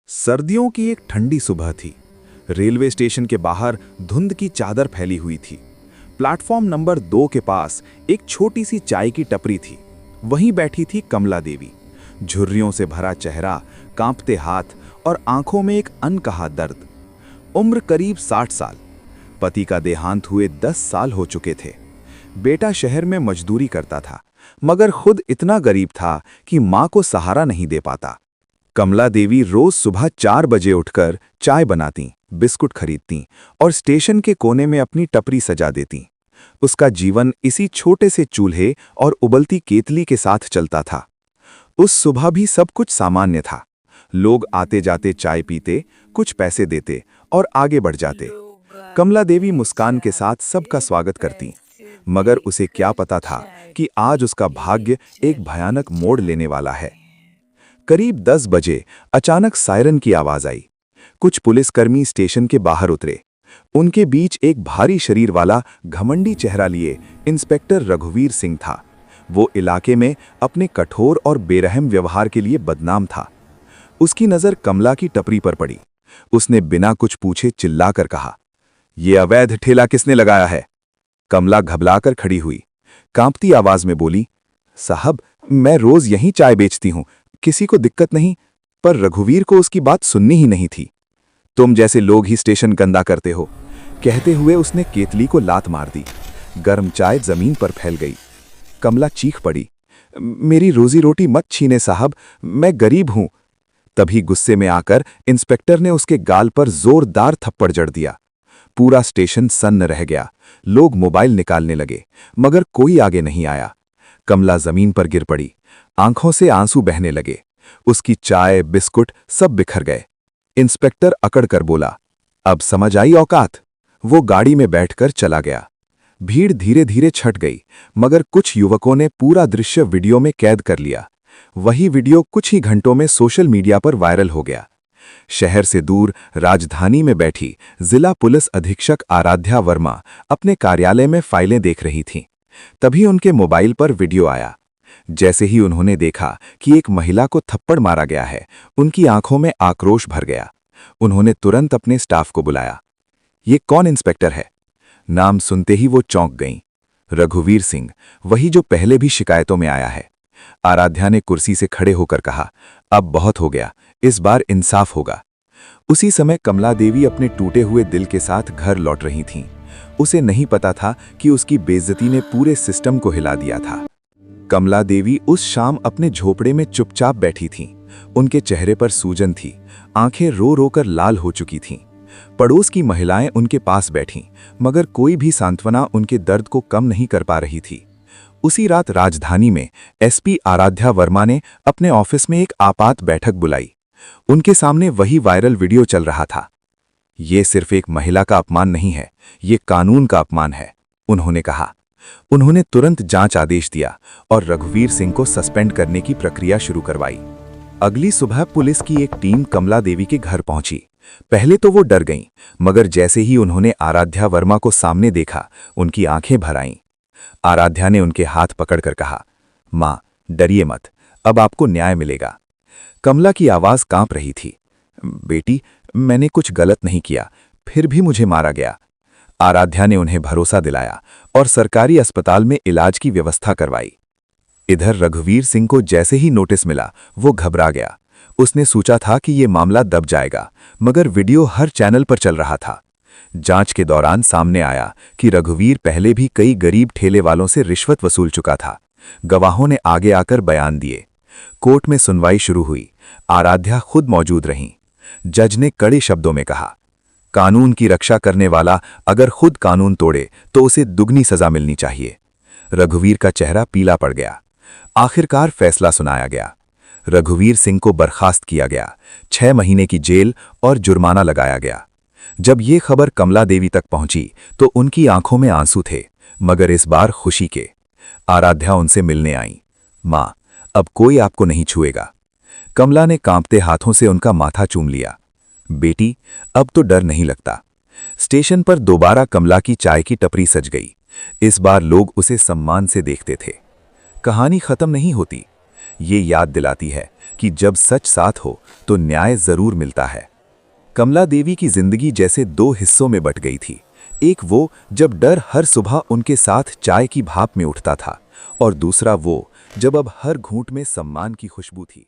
सर्दियों की एक ठंडी सुबह थी। रेलवे स्टेशन के बाहर धुंध की चादर फैली हुई थी। प्लेटफॉर्म नंबर 2 के पास एक छोटी सी चाय की टपरी थी। वहीं बैठी थी कमला देवी। झुर्रियों से भरा चेहरा, कांपते हाथ और आंखों में एक अनकहा दर्द। उम्र करीब 60 साल। पति का देहांत हुए 10 साल हो चुके थे। बेटा शहर में मजदूरी करता था, मगर खुद इतना गरीब था कि मां को सहारा नहीं दे पाता। कमला देवी रोज सुबह 4 बजे उठकर चाय बनाती, बिस्कुट खरीदती और स्टेशन के कोने में अपनी टपरी सजा देती। उसका जीवन इसी छोटे से चूल्हे और उबलती केतली के साथ चलता था। उस सुबह भी सब कुछ सामान्य था। लोग आते जाते चाय पीते, कुछ पैसे देते और आगे बढ़ जाते। कमला देवी मुस्कान के साथ सबका स्वागत करती, मगर उसे क्या पता था कि आज उसका भाग्य एक भयानक मोड़ लेने वाला है। करीब 10 बजे अचानक सायरन की आवाज आई। कुछ पुलिसकर्मी स्टेशन के बाहर उतरे। उनके बीच एक भारी शरीर वाला घमंडी चेहरा लिए इंस्पेक्टर रघुवीर सिंह था। वो इलाके में अपने कठोर और बेरहम व्यवहार के लिए बदनाम था। उसकी नज़र कमला की टपरी पर पड़ी। उसने बिना कुछ पूछे चिल्लाकर कहा, "ये अवैध ठेला किसने लगाया है?" कमला घबराकर खड़ी हुई, कांपती आवाज में बोली, "साहब, मैं रोज यहीं चाय बेचती हूं, किसी को दिक्कत नहीं।" पर रघुवीर को उसकी बात सुननी ही नहीं थी। "तुम जैसे लोग ही स्टेशन गंदा करते हो," कहते हुए उसने केतली को लात मार दी। गर्म चाय जमीन पर फैल गई। कमला चीख पड़ी, "मेरी रोजी रोटी मत छीने साहब, मैं गरीब हूं।" तभी गुस्से में आकर इंस्पेक्टर ने उसके गाल पर जोरदार थप्पड़ जड़ दिया। पूरा स्टेशन सन्न रह गया। लोग मोबाइल निकालने लगे, मगर कोई आगे नहीं आया। कमला जमीन पर गिर पड़ी। आंखों से आंसू बहने लगे। उसकी चाय, बिस्कुट सब बिखर गए। इंस्पेक्टर अकड़ कर बोला, "अब समझ आई औकात?" वो गाड़ी में बैठकर चला गया। भीड़ धीरे धीरे छट गई, मगर कुछ युवकों ने पूरा दृश्य वीडियो में कैद कर लिया। वही वीडियो कुछ ही घंटों में सोशल मीडिया पर वायरल हो गया। शहर से दूर राजधानी में बैठी जिला पुलिस अधीक्षक आराध्या वर्मा अपने कार्यालय में फाइलें देख रही थीं। तभी उनके मोबाइल पर वीडियो आया। जैसे ही उन्होंने देखा कि एक महिला को थप्पड़ मारा गया है, उनकी आंखों में आक्रोश भर गया। उन्होंने तुरंत अपने स्टाफ को बुलाया। "ये कौन इंस्पेक्टर है?" नाम सुनते ही वो चौंक गईं। "रघुवीर सिंह, वही जो पहले भी शिकायतों में आया है।" आराध्या ने कुर्सी से खड़े होकर कहा, "अब बहुत हो गया, इस बार इंसाफ होगा।" उसी समय कमला देवी अपने टूटे हुए दिल के साथ घर लौट रही थीं। उसे नहीं पता था कि उसकी बेइज्जती ने पूरे सिस्टम को हिला दिया था। कमला देवी उस शाम अपने झोपड़े में चुपचाप बैठी थीं। उनके चेहरे पर सूजन थी, आंखें रो रो कर लाल हो चुकी थीं। पड़ोस की महिलाएं उनके पास बैठीं, मगर कोई भी सांत्वना उनके दर्द को कम नहीं कर पा रही थी। उसी रात राजधानी में एसपी आराध्या वर्मा ने अपने ऑफिस में एक आपात बैठक बुलाई। उनके सामने वही वायरल वीडियो चल रहा था। "ये सिर्फ एक महिला का अपमान नहीं है, ये कानून का अपमान है," उन्होंने कहा। उन्होंने तुरंत जांच आदेश दिया और रघुवीर सिंह को सस्पेंड करने की प्रक्रिया शुरू करवाई। अगली सुबह पुलिस की एक टीम कमला देवी के घर पहुंची। पहले तो वो डर गईं, मगर जैसे ही उन्होंने आराध्या वर्मा को सामने देखा, उनकी आंखें भर आईं। आराध्या ने उनके हाथ पकड़कर कहा, "मां, डरिए मत, अब आपको न्याय मिलेगा।" कमला की आवाज कांप रही थी, "बेटी, मैंने कुछ गलत नहीं किया, फिर भी मुझे मारा गया।" आराध्या ने उन्हें भरोसा दिलाया और सरकारी अस्पताल में इलाज की व्यवस्था करवाई। इधर रघुवीर सिंह को जैसे ही नोटिस मिला, वो घबरा गया। उसने सोचा था कि ये मामला दब जाएगा, मगर वीडियो हर चैनल पर चल रहा था। जांच के दौरान सामने आया कि रघुवीर पहले भी कई गरीब ठेले वालों से रिश्वत वसूल चुका था। गवाहों ने आगे आकर बयान दिए। कोर्ट में सुनवाई शुरू हुई। आराध्या खुद मौजूद रहीं। जज ने कड़े शब्दों में कहा, "कानून की रक्षा करने वाला अगर खुद कानून तोड़े तो उसे दुगनी सजा मिलनी चाहिए।" रघुवीर का चेहरा पीला पड़ गया। आखिरकार फैसला सुनाया गया। रघुवीर सिंह को बर्खास्त किया गया। 6 महीने की जेल और जुर्माना लगाया गया। जब ये खबर कमला देवी तक पहुंची तो उनकी आंखों में आंसू थे, मगर इस बार खुशी के। आराध्या उनसे मिलने आई। "मां, अब कोई आपको नहीं छुएगा।" कमला ने कांपते हाथों से उनका माथा चूम लिया। "बेटी, अब तो डर नहीं लगता।" स्टेशन पर दोबारा कमला की चाय की टपरी सज गई। इस बार लोग उसे सम्मान से देखते थे। कहानी खत्म नहीं होती। ये याद दिलाती है कि जब सच साथ हो तो न्याय जरूर मिलता है। कमला देवी की जिंदगी जैसे दो हिस्सों में बट गई थी। एक वो जब डर हर सुबह उनके साथ चाय की भाप में उठता था, और दूसरा वो जब अब हर घूंट में सम्मान की खुशबू थी।